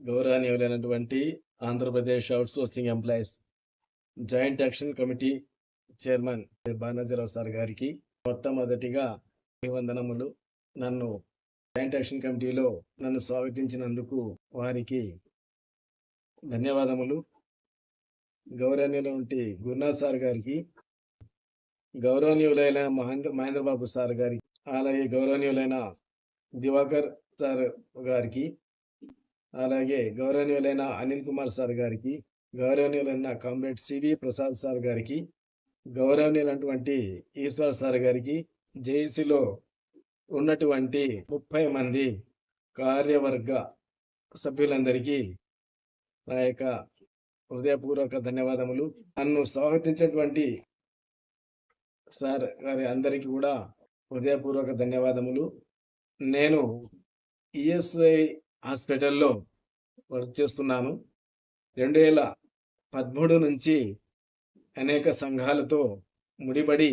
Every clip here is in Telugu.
గౌరవనీయులైనటువంటి Andhra Pradesh outsourcing employees joint action committee chairman బాణాజీరావు sir గారికి మొట్టమొదటిగా అభివందనములు. నన్ను జాయింట్ యాక్షన్ కమిటీలో స్వాగతించినందుకు వారికి ధన్యవాదములు. గౌరవనీయులైనటువంటి గురునాథ్ సార్ గారికి, గౌరవనీయులైన మహేంద్ర బాబు సార్ గారికి, అలాగే గౌరవనీయులైన దివాకర్ సార్ గారికి, అలాగే గౌరవనీయులైన అనిల్ కుమార్ సార్ గారికి, గౌరవనీయులైన కామ్రేడ్ సివి ప్రసాద్ సార్ గారికి, గౌరవనీయులైనటువంటి ఈశ్వర్ సార్ గారికి, జేఏసీలో ఉన్నటువంటి 30 మంది కార్యవర్గ సభ్యులందరికీ నా యొక్క హృదయపూర్వక ధన్యవాదములు. నన్ను స్వాగతించినటువంటి సార్ గారి అందరికీ కూడా హృదయపూర్వక ధన్యవాదములు. నేను ఈఎస్ఐ హాస్పిటల్లో వర్క్ చేస్తున్నాను. 2013 నుంచి అనేక సంఘాలతో ముడిపడి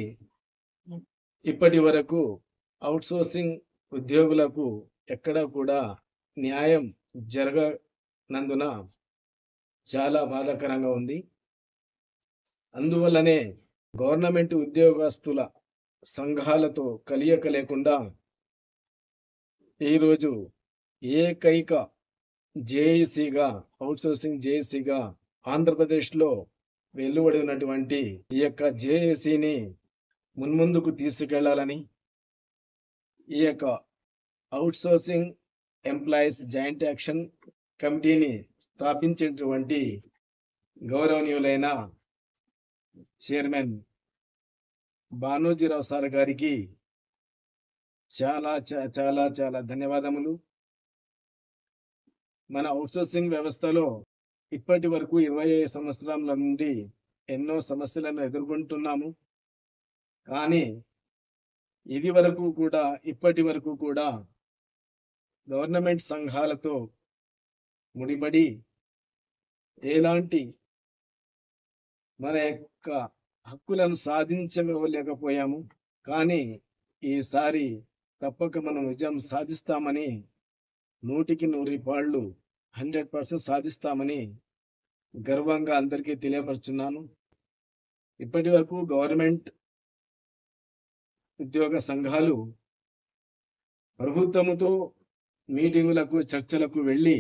ఇప్పటి వరకు అవుట్సోర్సింగ్ ఉద్యోగులకు ఎక్కడ కూడా న్యాయం జరగనందున చాలా బాధాకరంగా ఉంది. అందువల్లనే గవర్నమెంట్ ఉద్యోగస్తుల సంఘాలతో కలియక లేకుండా ఈరోజు ఏకైక జేఏసీగా, అవుట్సోర్సింగ్ జేఏసీగా ఆంధ్రప్రదేశ్లో వెలువడినటువంటి ఈ యొక్క జేఏసీని మున్ముందుకు తీసుకెళ్లాలని, ఈ యొక్క అవుట్సోర్సింగ్ ఎంప్లాయీస్ జాయింట్ యాక్షన్ కమిటీని స్థాపించినటువంటి గౌరవనీయులైన చైర్మన్ బానోజీరావు సార్ గారికి చాలా చాలా చాలా ధన్యవాదములు. మన అవుట్సోర్సింగ్ వ్యవస్థలో ఇప్పటి వరకు 25 సంవత్సరాల నుండి ఎన్నో సమస్యలను ఎదుర్కొంటున్నాము. కానీ ఇప్పటి వరకు కూడా గవర్నమెంట్ సంఘాలతో ముడిపడి ఎలాంటి మన యొక్క హక్కులను సాధించలేకపోయాము. కానీ ఈసారి తప్పక మనం విజయం సాధిస్తామని, 100కి 100 పాళ్ళు 100% సాధిస్తామని గర్వంగా అందరికీ తెలియపరుచున్నాను. ఇప్పటి వరకు గవర్నమెంట్ ఉద్యోగ సంఘాలు ప్రభుత్వముతో మీటింగులకు, చర్చలకు వెళ్ళి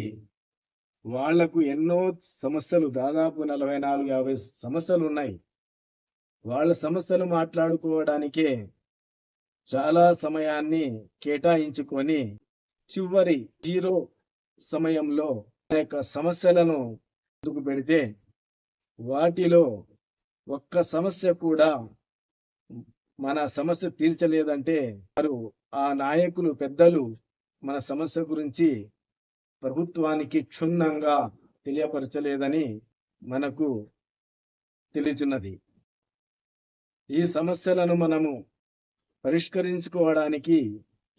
వాళ్లకు ఎన్నో సమస్యలు, దాదాపు 44-50 సమస్యలు ఉన్నాయి. వాళ్ళ సమస్యలు మాట్లాడుకోవడానికే చాలా సమయాన్ని కేటాయించుకొని చివరి 0 సమయంలో అనేక సమస్యలను ముందుకు పెడితే వాటిలో ఒక్క సమస్య కూడా మన సమస్య తీర్చలేదంటే వారు, ఆ నాయకులు, పెద్దలు మన సమస్య గురించి ప్రభుత్వానికి క్షుణ్ణంగా తెలియపరచలేదని మనకు తెలియచున్నది. ఈ సమస్యలను మనము పరిష్కరించుకోవడానికి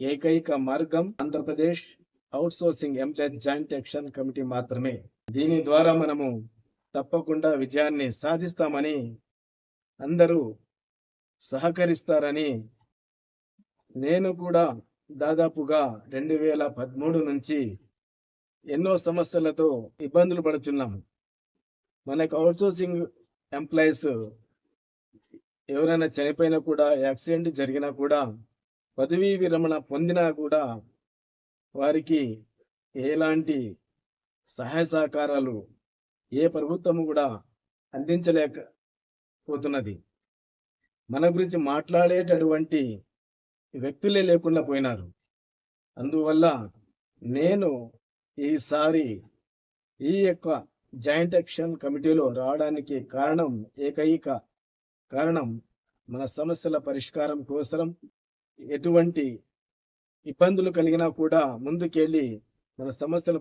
ఏకైక మార్గం Andhra Pradesh outsourcing employees joint action committee మాత్రమే. దీని ద్వారా మనము తప్పకుండా విజయాన్ని సాధిస్తామని, అందరూ సహకరిస్తారని, నేను కూడా దాదాపుగా 2013 నుంచి ఎన్నో సమస్యలతో ఇబ్బందులు పడుతున్నాము. మనకు అవుట్సోర్సింగ్ ఎంప్లాయీస్ ఎవరైనా చనిపోయినా కూడా, యాక్సిడెంట్ జరిగినా కూడా, పదవీ విరమణ పొందినా కూడా వారికి ఎలాంటి సహాయ సహకారాలు ఏ ప్రభుత్వము కూడా అందించలేకపోతున్నది. మన గురించి మాట్లాడేటటువంటి వ్యక్తులే లేకుండా పోయినారు. అందువల్ల నేను ఈసారి ఈ యొక్క జాయింట్ యాక్షన్ కమిటీలో రావడానికి ఏకైక కారణం మన సమస్యల పరిష్కారం కోసం, ఎటువంటి ఇబ్బందులు కలిగినా కూడా ముందుకెళ్ళి మన సమస్యలు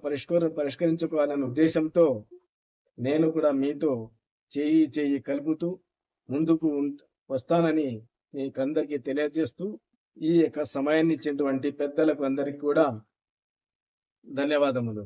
పరిష్కరించుకోవాలనే ఉద్దేశంతో నేను కూడా మీతో చేయి కలుపుతూ ముందుకు వస్తానని మీకందరికీ తెలియజేస్తూ, ఈ యొక్క సమయాన్ని ఇచ్చినటువంటి పెద్దలకు అందరికీ కూడా ధన్యవాదములు.